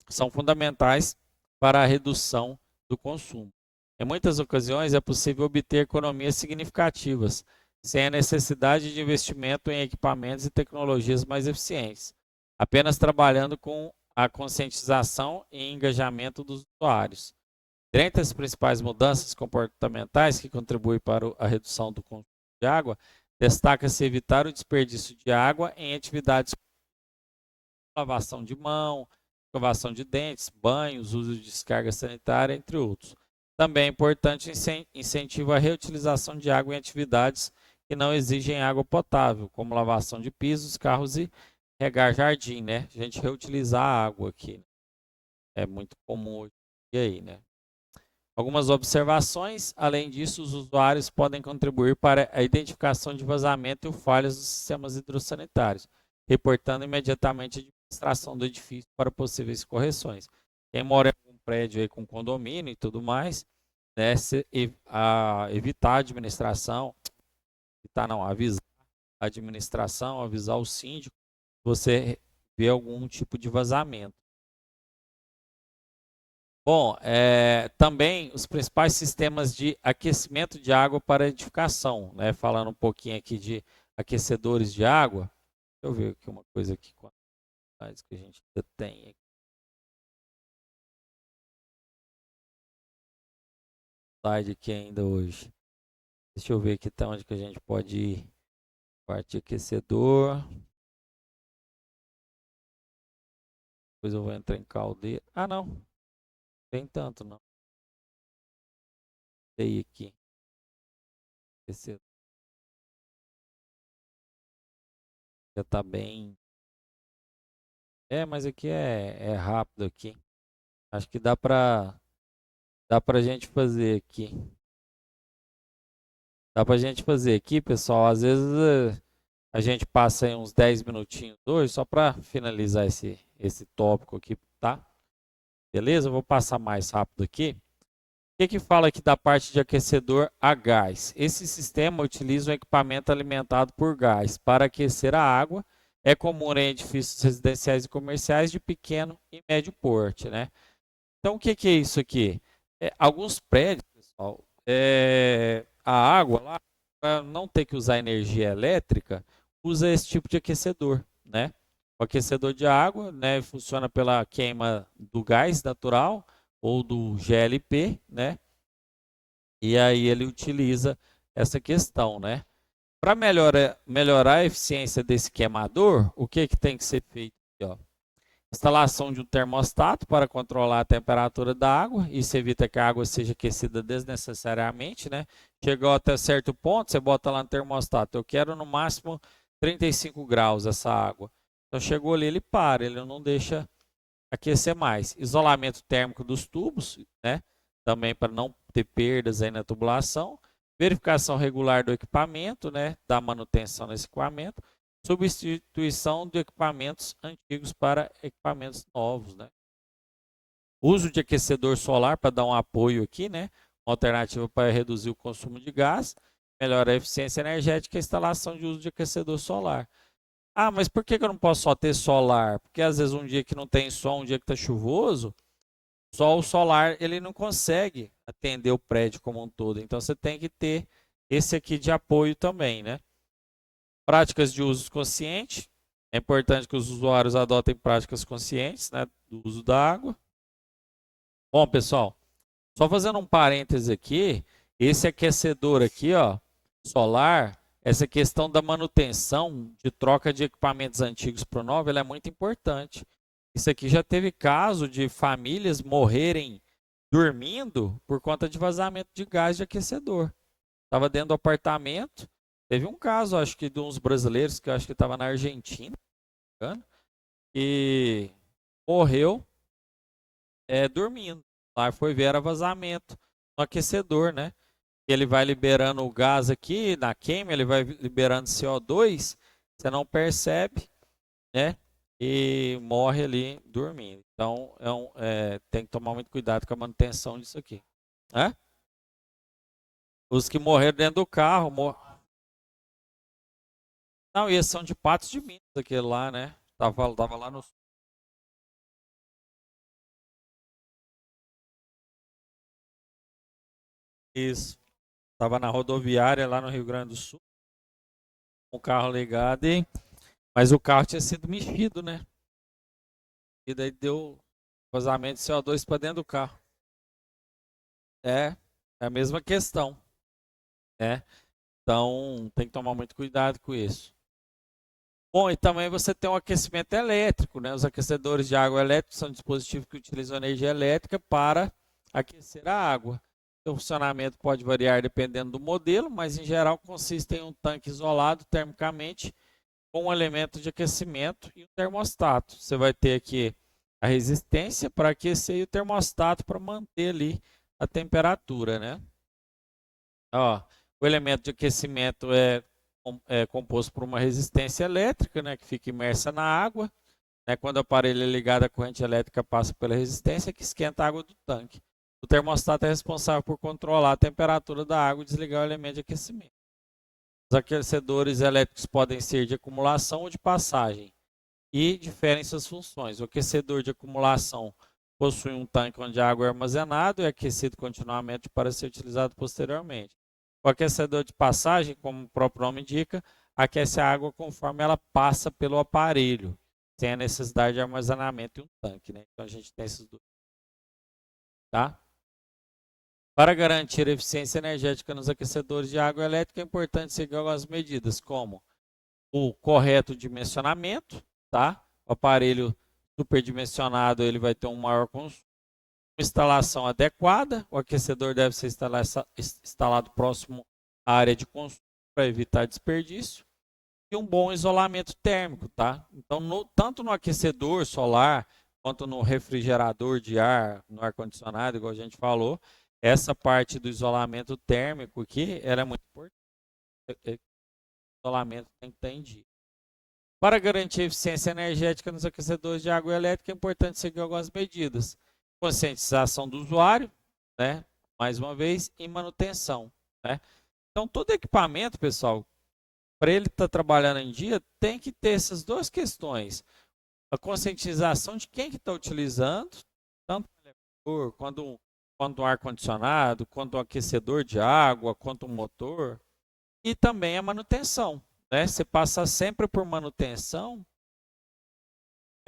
são fundamentais para a redução do consumo. Em muitas ocasiões é possível obter economias significativas, sem a necessidade de investimento em equipamentos e tecnologias mais eficientes, apenas trabalhando com a conscientização e engajamento dos usuários. Dentre as principais mudanças comportamentais que contribuem para a redução do consumo de água, destaca-se evitar o desperdício de água em atividades como lavação de mão, escovação de dentes, banhos, uso de descarga sanitária, entre outros. Também é importante incentivo a reutilização de água em atividades que não exigem água potável, como lavação de pisos, carros e regar jardim, né? A gente reutilizar a água aqui. É muito comum hoje aí, né? Algumas observações, além disso, os usuários podem contribuir para a identificação de vazamento e falhas dos sistemas hidrossanitários, reportando imediatamente a administração do edifício para possíveis correções. Quem mora em um prédio aí com condomínio e tudo mais, né, evitar a administração, avisar a administração, avisar o síndico, se você vê algum tipo de vazamento. Bom, também os principais sistemas de aquecimento de água para edificação, né? Falando um pouquinho aqui de aquecedores de água. Deixa eu ver aqui uma coisa aqui com as que a gente ainda tem aqui. Slide aqui ainda hoje. Deixa eu ver aqui tá onde que a gente pode ir. Parte de aquecedor. Depois eu vou entrar em caldeira. Ah, não. Não tem tanto, não. Tem aqui. Aquecedor. Já tá bem. Mas aqui é rápido aqui. Acho que dá pra gente fazer aqui. Dá pra gente fazer aqui, pessoal. Às vezes a gente passa aí uns 10 minutinhos hoje, só para finalizar esse tópico aqui, tá? Beleza? Eu vou passar mais rápido aqui. O que fala aqui da parte de aquecedor a gás? Esse sistema utiliza um equipamento alimentado por gás para aquecer a água. É comum em edifícios residenciais e comerciais de pequeno e médio porte, né? Então, o que é isso aqui? Alguns prédios, pessoal, a água lá, para não ter que usar energia elétrica, usa esse tipo de aquecedor, né? O aquecedor de água, né, funciona pela queima do gás natural ou do GLP, né? E aí ele utiliza essa questão, né? Para melhorar a eficiência desse queimador, o que tem que ser feito aqui, ó? Instalação de um termostato para controlar a temperatura da água. Isso evita que a água seja aquecida desnecessariamente, né? Chegou até certo ponto, você bota lá no termostato. Eu quero no máximo 35 graus essa água. Então chegou ali, ele para, ele não deixa aquecer mais. Isolamento térmico dos tubos, né? Também para não ter perdas aí na tubulação. Verificação regular do equipamento, né? Da manutenção desse equipamento. Substituição de equipamentos antigos para equipamentos novos, né? Uso de aquecedor solar para dar um apoio aqui, né? Uma alternativa para reduzir o consumo de gás, melhora a eficiência energética e a instalação de uso de aquecedor solar. Ah, mas por que eu não posso só ter solar? Porque às vezes um dia que não tem sol, um dia que está chuvoso, só o solar ele não consegue atender o prédio como um todo. Então você tem que ter esse aqui de apoio também, né? Práticas de uso consciente. É importante que os usuários adotem práticas conscientes, né, do uso da água. Bom, pessoal, só fazendo um parêntese aqui, esse aquecedor aqui, ó, solar, essa questão da manutenção, de troca de equipamentos antigos para o novo, ela é muito importante. Isso aqui já teve caso de famílias morrerem dormindo por conta de vazamento de gás de aquecedor. Estava dentro do apartamento, teve um caso, acho que de uns brasileiros, que eu acho que estava na Argentina, e morreu dormindo. Lá foi ver era vazamento no aquecedor, né? Ele vai liberando o gás aqui na queima, ele vai liberando CO2, você não percebe, né? E morre ali dormindo. Então tem que tomar muito cuidado com a manutenção disso aqui. Né? Os que morreram dentro do carro. Não, e esses são de Patos de Minas, aquele lá, né? Tava lá no. Isso. Tava na rodoviária lá no Rio Grande do Sul, com o carro ligado, mas o carro tinha sido mexido, né? E daí deu vazamento de CO2 para dentro do carro. É a mesma questão, né? Então tem que tomar muito cuidado com isso. Bom, e também você tem um aquecimento elétrico, né? Os aquecedores de água elétrica são dispositivos que utilizam energia elétrica para aquecer a água. O funcionamento pode variar dependendo do modelo, mas em geral consiste em um tanque isolado termicamente com um elemento de aquecimento e um termostato. Você vai ter aqui a resistência para aquecer e o termostato para manter ali a temperatura, né? Ó, o elemento de aquecimento é composto por uma resistência elétrica, né, que fica imersa na água. Né, quando o aparelho é ligado, a corrente elétrica passa pela resistência que esquenta a água do tanque. O termostato é responsável por controlar a temperatura da água e desligar o elemento de aquecimento. Os aquecedores elétricos podem ser de acumulação ou de passagem e diferem suas funções. O aquecedor de acumulação possui um tanque onde a água é armazenada e é aquecido continuamente para ser utilizado posteriormente. O aquecedor de passagem, como o próprio nome indica, aquece a água conforme ela passa pelo aparelho, sem a necessidade de armazenamento em um tanque. Né? Então a gente tem esses dois. Tá? Para garantir eficiência energética nos aquecedores de água elétrica, é importante seguir algumas medidas, como o correto dimensionamento, tá? O aparelho superdimensionado ele vai ter um maior consumo. Instalação adequada, o aquecedor deve ser instalado próximo à área de consumo para evitar desperdício. E um bom isolamento térmico, tá? Então, tanto no aquecedor solar, quanto no refrigerador de ar, no ar-condicionado, igual a gente falou, essa parte do isolamento térmico aqui, ela é muito importante. O isolamento tem que estar em dia. Para garantir eficiência energética nos aquecedores de água elétrica, é importante seguir algumas medidas. Conscientização do usuário, né? Mais uma vez, e manutenção. Né? Então, todo equipamento, pessoal, para ele estar trabalhando em dia, tem que ter essas duas questões. A conscientização de quem que está utilizando, tanto o elevador, quanto um ar-condicionado, quanto um aquecedor de água, quanto um motor, e também a manutenção. Né? Você passar sempre por manutenção,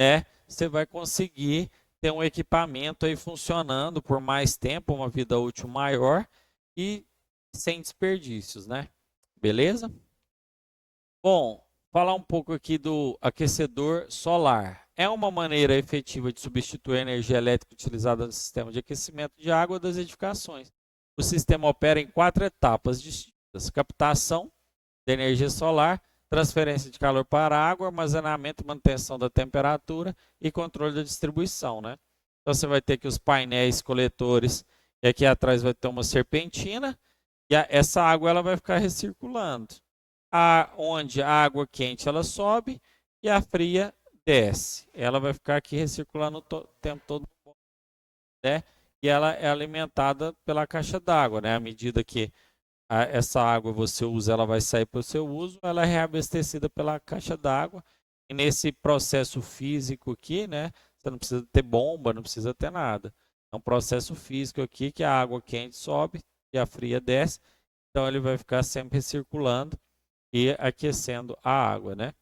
né? Você vai conseguir ter um equipamento aí funcionando por mais tempo, uma vida útil maior e sem desperdícios, né? Beleza? Bom, falar um pouco aqui do aquecedor solar. É uma maneira efetiva de substituir a energia elétrica utilizada no sistema de aquecimento de água das edificações. O sistema opera em 4 etapas distintas: captação de energia solar, transferência de calor para a água, armazenamento e manutenção da temperatura e controle da distribuição. Né? Então você vai ter aqui os painéis coletores e aqui atrás vai ter uma serpentina e essa água ela vai ficar recirculando. Onde a água quente ela sobe e a fria desce. Ela vai ficar aqui recirculando o tempo todo. né? E ela é alimentada pela caixa d'água, né? À medida que essa água você usa, ela vai sair para o seu uso, ela é reabastecida pela caixa d'água. E nesse processo físico aqui, né? Você não precisa ter bomba, não precisa ter nada. É um processo físico aqui que a água quente sobe e a fria desce. Então ele vai ficar sempre circulando e aquecendo a água, né?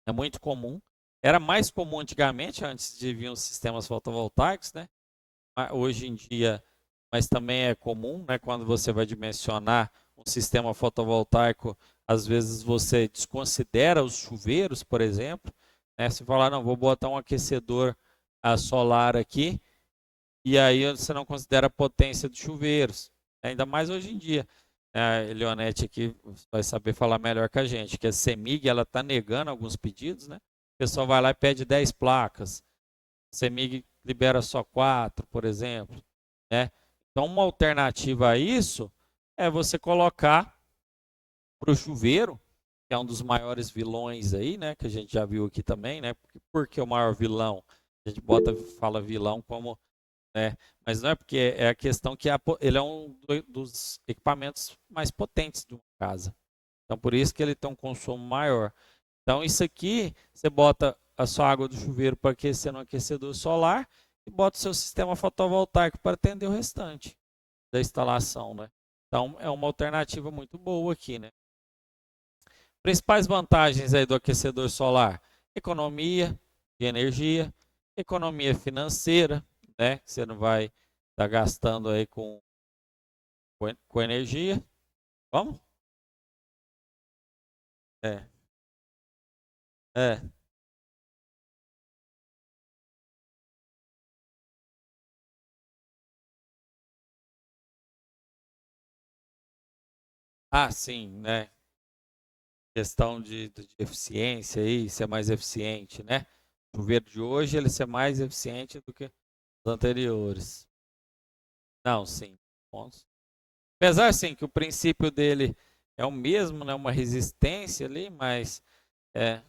É muito comum. Era mais comum antigamente, antes de vir os sistemas fotovoltaicos, né? Hoje em dia, mas também é comum, né? Quando você vai dimensionar um sistema fotovoltaico, às vezes você desconsidera os chuveiros, por exemplo, né? Se falar, não, vou botar um aquecedor solar aqui, e aí você não considera a potência dos chuveiros, ainda mais hoje em dia. A Leonete aqui vai saber falar melhor que a gente, que a CEMIG ela está negando alguns pedidos, né? O pessoal vai lá e pede 10 placas, a CEMIG libera só 4, por exemplo, né? Então, uma alternativa a isso é você colocar para o chuveiro, que é um dos maiores vilões aí, né? Que a gente já viu aqui também, né? Porque o maior vilão, a gente fala vilão como mas não é porque é a questão que ele é um dos equipamentos mais potentes de uma casa. Então, por isso que ele tem um consumo maior. Então, isso aqui, você bota a sua água do chuveiro para aquecer no aquecedor solar e bota o seu sistema fotovoltaico para atender o restante da instalação, né? Então, é uma alternativa muito boa aqui, né? Principais vantagens aí do aquecedor solar: economia de energia, economia financeira, né? Você não vai estar gastando aí com energia. Vamos? É, é. Ah, sim, né? Questão de eficiência aí, ser mais eficiente, né? O chuveiro de hoje ele ser mais eficiente do que os anteriores. Não, sim. Pontos. Apesar, sim, que o princípio dele é o mesmo, né? Uma resistência ali, mas é,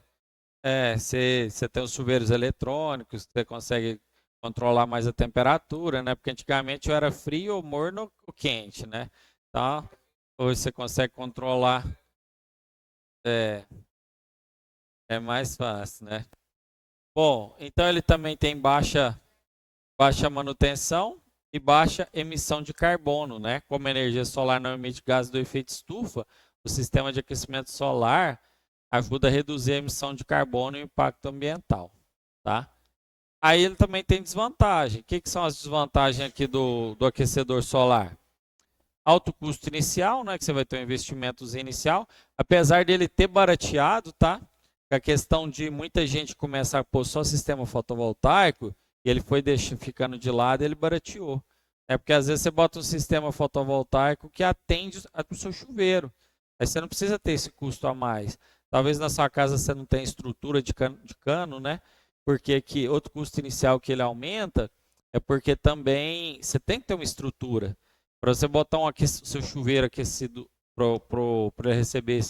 você tem os chuveiros eletrônicos, você consegue controlar mais a temperatura, né? Porque antigamente eu era frio, ou morno ou quente, né? Então, hoje você consegue controlar, é, é mais fácil, né? Bom, então ele também tem baixa manutenção e baixa emissão de carbono, né? Como a energia solar não emite gases do efeito estufa, o sistema de aquecimento solar ajuda a reduzir a emissão de carbono e o impacto ambiental, tá? Aí ele também tem desvantagem. O que são as desvantagens aqui do aquecedor solar? Alto custo inicial, né? Que você vai ter um investimento inicial. Apesar dele ter barateado, tá? A questão de muita gente começar a pôr só sistema fotovoltaico e ele foi ficando de lado e ele barateou. É porque às vezes você bota um sistema fotovoltaico que atende o seu chuveiro. Aí você não precisa ter esse custo a mais. Talvez na sua casa você não tenha estrutura de cano, né? Porque que outro custo inicial que ele aumenta é porque também você tem que ter uma estrutura. Para você botar seu chuveiro aquecido para ele receber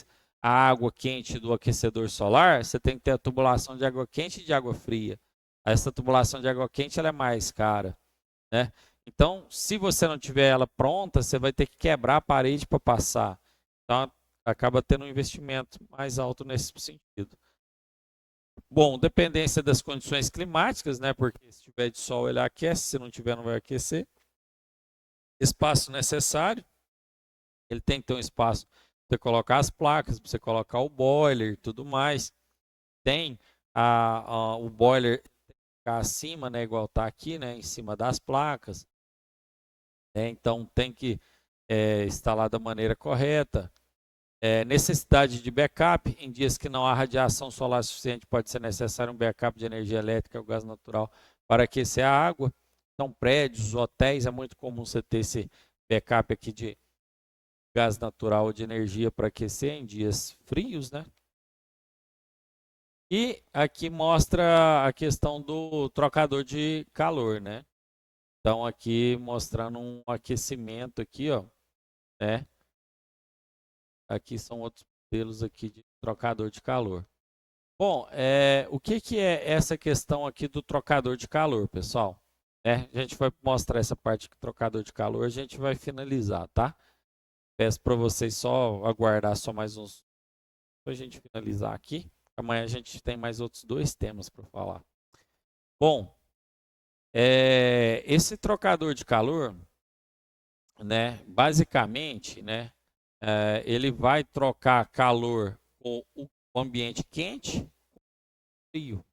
a água quente do aquecedor solar, você tem que ter a tubulação de água quente e de água fria. Essa tubulação de água quente ela é mais cara, né? Então, se você não tiver ela pronta, você vai ter que quebrar a parede para passar. Então, acaba tendo um investimento mais alto nesse sentido. Bom, dependência das condições climáticas, né? Porque se tiver de sol ele aquece, se não tiver não vai aquecer. Espaço necessário, ele tem que ter um espaço para você colocar as placas, para você colocar o boiler e tudo mais. Tem o boiler ficar acima, né? Igual está aqui, né? Em cima das placas. Né? Então tem que instalar da maneira correta. Necessidade de backup. Em dias que não há radiação solar suficiente, pode ser necessário um backup de energia elétrica ou gás natural para aquecer a água. Então, prédios, hotéis, é muito comum você ter esse backup aqui de gás natural ou de energia para aquecer em dias frios, né? E aqui mostra a questão do trocador de calor, né? Então, aqui mostrando um aquecimento aqui, ó, né? Aqui são outros modelos aqui de trocador de calor. Bom, o que é essa questão aqui do trocador de calor, pessoal? né? A gente vai mostrar essa parte do trocador de calor, a gente vai finalizar, tá? Peço para vocês só aguardar só mais uns para a gente finalizar aqui. Amanhã a gente tem mais outros 2 temas para falar. Bom, esse trocador de calor, né, basicamente, né, ele vai trocar calor com o ambiente quente e frio.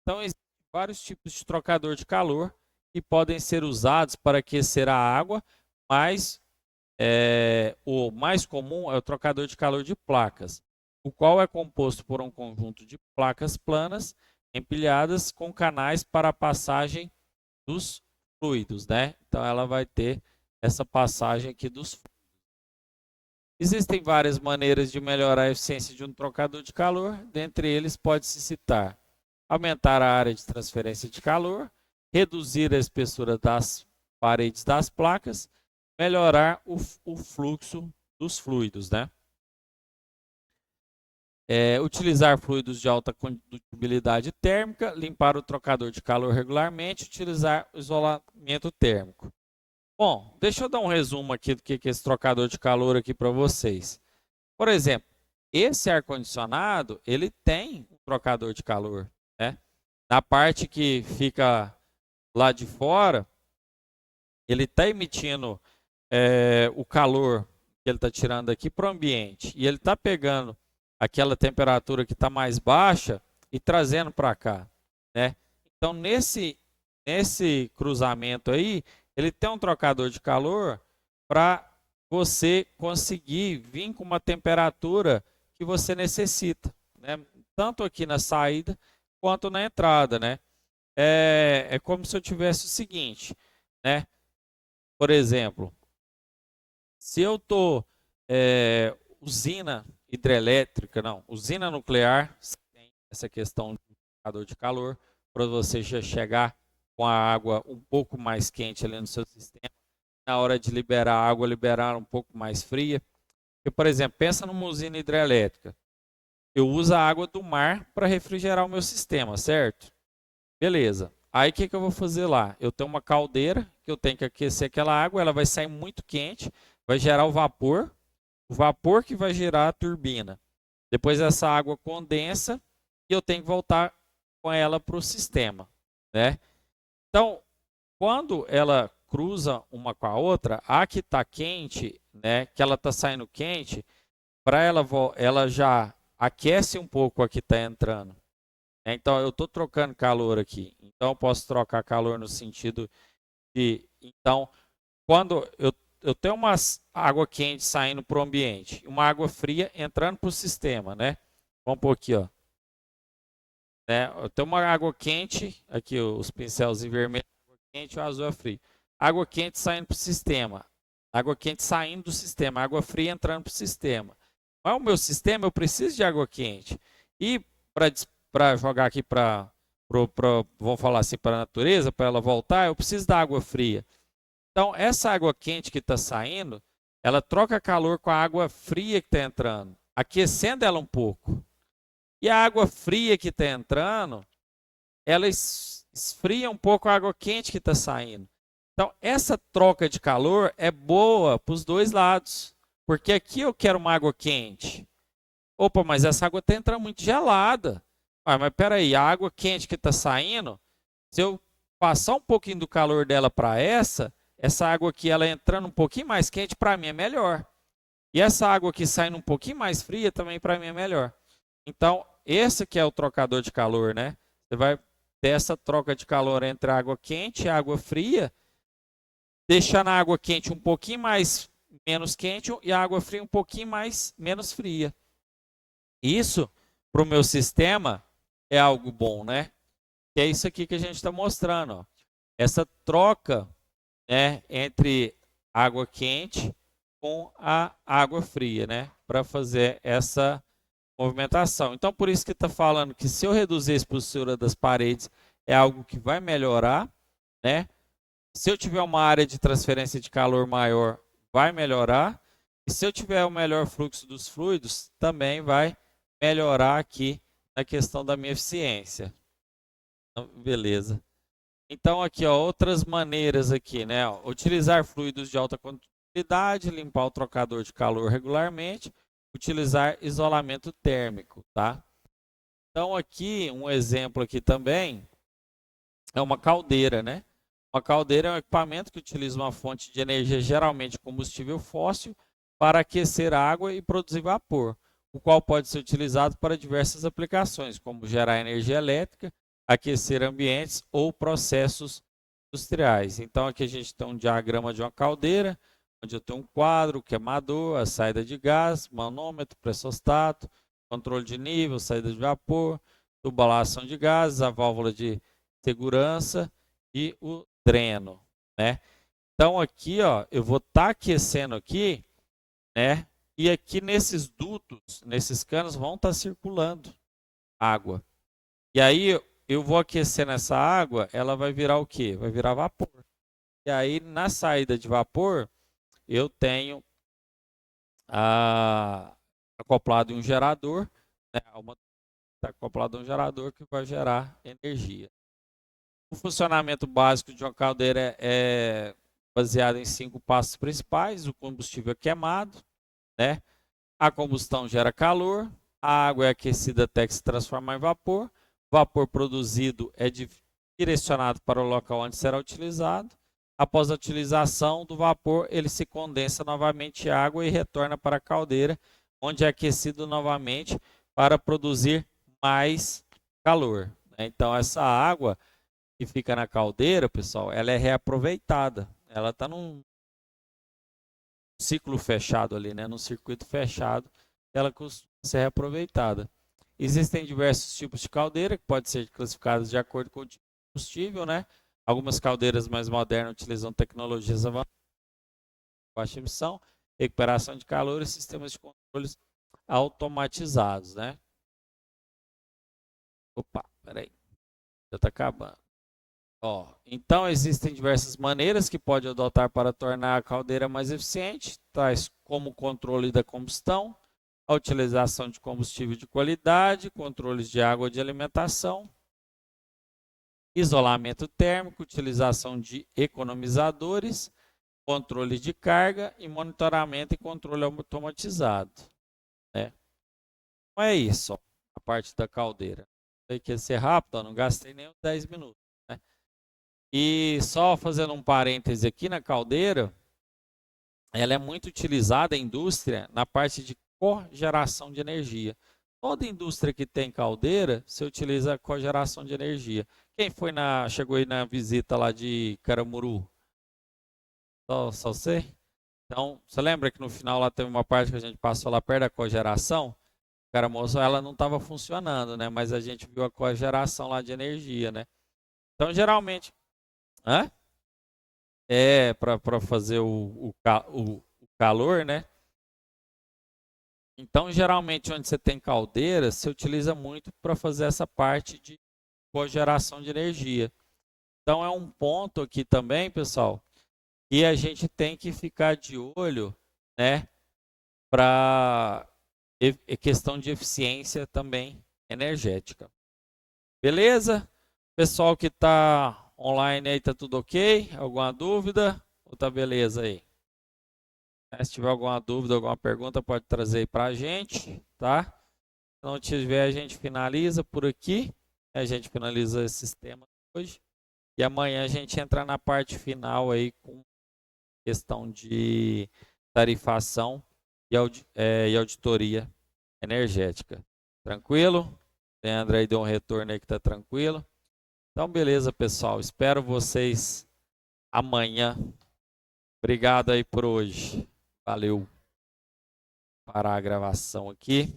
Então, existem vários tipos de trocador de calor que podem ser usados para aquecer a água, mas o mais comum é o trocador de calor de placas, o qual é composto por um conjunto de placas planas empilhadas com canais para a passagem dos fluidos, né? Então ela vai ter essa passagem aqui dos fluidos. Existem várias maneiras de melhorar a eficiência de um trocador de calor, dentre eles pode-se citar aumentar a área de transferência de calor, reduzir a espessura das paredes das placas, melhorar o fluxo dos fluidos, né? Utilizar fluidos de alta condutibilidade térmica, limpar o trocador de calor regularmente, utilizar o isolamento térmico. Bom, deixa eu dar um resumo aqui do que é esse trocador de calor aqui para vocês. Por exemplo, esse ar-condicionado, ele tem um trocador de calor, né? Na parte que fica lá de fora, ele está emitindo o calor que ele está tirando aqui para o ambiente. E ele está pegando aquela temperatura que está mais baixa e trazendo para cá, né? Então, nesse cruzamento aí, ele tem um trocador de calor para você conseguir vir com uma temperatura que você necessita, né? Tanto aqui na saída quanto na entrada, né? É como se eu tivesse o seguinte, né? Por exemplo, se eu estou usina hidrelétrica, não, usina nuclear, tem essa questão do trocador de calor, para você já chegar com a água um pouco mais quente ali no seu sistema, na hora de liberar a água, liberar um pouco mais fria. Porque, por exemplo, pensa numa usina hidrelétrica. Eu uso a água do mar para refrigerar o meu sistema, certo? Beleza. Aí o que eu vou fazer lá? Eu tenho uma caldeira que eu tenho que aquecer aquela água, ela vai sair muito quente, vai gerar o vapor que vai gerar a turbina. Depois essa água condensa e eu tenho que voltar com ela para o sistema, né? Então, quando ela cruza uma com a outra, a que está quente, né, que ela está saindo quente, para ela já aquece um pouco a que está entrando. Então, eu estou trocando calor aqui. Então, eu posso trocar calor no sentido de... Então, quando eu tenho uma água quente saindo para o ambiente, uma água fria entrando para o sistema, né? Vamos pôr aqui, ó. Né? Eu tenho uma água quente, aqui os pincéis em vermelho, água quente, o azul é frio. Água quente saindo para o sistema. Água quente saindo do sistema, água fria entrando para o sistema. Mas o meu sistema, eu preciso de água quente. E para jogar aqui vamos falar assim, para a natureza, para ela voltar, eu preciso da água fria. Então, essa água quente que está saindo, ela troca calor com a água fria que está entrando, aquecendo ela um pouco. E a água fria que está entrando, ela esfria um pouco a água quente que está saindo. Então, essa troca de calor é boa para os dois lados. Porque aqui eu quero uma água quente. Opa, mas essa água está entrando muito gelada. Ah, mas peraí, a água quente que está saindo, se eu passar um pouquinho do calor dela para essa água aqui, ela entrando um pouquinho mais quente, para mim é melhor. E essa água aqui saindo um pouquinho mais fria, também para mim é melhor. Então, esse que é o trocador de calor, né? Você vai ter essa troca de calor entre a água quente e a água fria, deixando a água quente um pouquinho menos quente e a água fria um pouquinho menos fria. Isso, para o meu sistema, é algo bom, né? Que é isso aqui que a gente está mostrando. Ó. Essa troca, né, entre água quente com a água fria, né? Para fazer essa movimentação. Então, por isso que está falando que se eu reduzir a espessura das paredes, é algo que vai melhorar, né? Se eu tiver uma área de transferência de calor maior, vai melhorar. E se eu tiver o melhor fluxo dos fluidos, também vai melhorar aqui na questão da minha eficiência. Então, beleza. Então aqui, ó, outras maneiras aqui, né? Ó, utilizar fluidos de alta condutividade, limpar o trocador de calor regularmente, utilizar isolamento térmico, tá? Então aqui, um exemplo aqui também é uma caldeira, né? Uma caldeira é um equipamento que utiliza uma fonte de energia, geralmente combustível fóssil, para aquecer a água e produzir vapor, o qual pode ser utilizado para diversas aplicações, como gerar energia elétrica, aquecer ambientes ou processos industriais. Então aqui a gente tem um diagrama de uma caldeira, onde eu tenho um quadro, queimador, a saída de gás, manômetro, pressostato, controle de nível, saída de vapor, tubulação de gases, a válvula de segurança e o dreno, né? Então aqui, ó, eu vou estar aquecendo aqui, né? E aqui nesses dutos, nesses canos vão estar circulando água. E aí eu vou aquecer nessa água, ela vai virar o quê? Vai virar vapor. E aí na saída de vapor, eu tenho acoplado em um gerador, né? Está acoplado a um gerador que vai gerar energia. O funcionamento básico de uma caldeira é baseado em 5 passos principais. O combustível é queimado, né? A combustão gera calor, a água é aquecida até que se transformar em vapor. O vapor produzido é direcionado para o local onde será utilizado. Após a utilização do vapor, ele se condensa novamente em água e retorna para a caldeira, onde é aquecido novamente para produzir mais calor. Então, essa água que fica na caldeira, pessoal, ela é reaproveitada. Ela está num ciclo fechado ali, né? Num circuito fechado, ela costuma ser reaproveitada. Existem diversos tipos de caldeira que podem ser classificadas de acordo com o tipo de combustível, né? Algumas caldeiras mais modernas utilizam tecnologias avançadas, baixa emissão, recuperação de calor e sistemas de controles automatizados, né? Opa, peraí, já está acabando. Ó, então existem diversas maneiras que pode adotar para tornar a caldeira mais eficiente, tais como o controle da combustão, a utilização de combustível de qualidade, controles de água de alimentação, isolamento térmico, utilização de economizadores, controle de carga e monitoramento e controle automatizado, né? Então é isso, ó, a parte da caldeira. Tem que ser rápido, ó, não gastei nem uns 10 minutos, né? E só fazendo um parêntese aqui na caldeira, ela é muito utilizada em indústria na parte de cogeração de energia. Toda indústria que tem caldeira, se utiliza cogeração de energia. Quem chegou aí na visita lá de Caramuru? Só você? Então, você lembra que no final lá teve uma parte que a gente passou lá perto da cogeração? Caramoço, ela não estava funcionando, né? Mas a gente viu a cogeração lá de energia, né? Então, geralmente, hã? É para fazer o calor, né? Então, geralmente, onde você tem caldeira, você utiliza muito para fazer essa parte de cogeração de energia. Então, é um ponto aqui também, pessoal, que a gente tem que ficar de olho, né? Para questão de eficiência também energética. Beleza? Pessoal que está online aí, tá tudo ok? Alguma dúvida? Ou tá beleza aí? Se tiver alguma dúvida, alguma pergunta, pode trazer aí para a gente, tá? Se não tiver, a gente finaliza por aqui. A gente finaliza esses temas hoje. E amanhã a gente entra na parte final aí com questão de tarifação e auditoria energética. Tranquilo? Leandro aí deu um retorno aí que tá tranquilo. Então, beleza, pessoal. Espero vocês amanhã. Obrigado aí por hoje. Valeu. Parar a gravação aqui.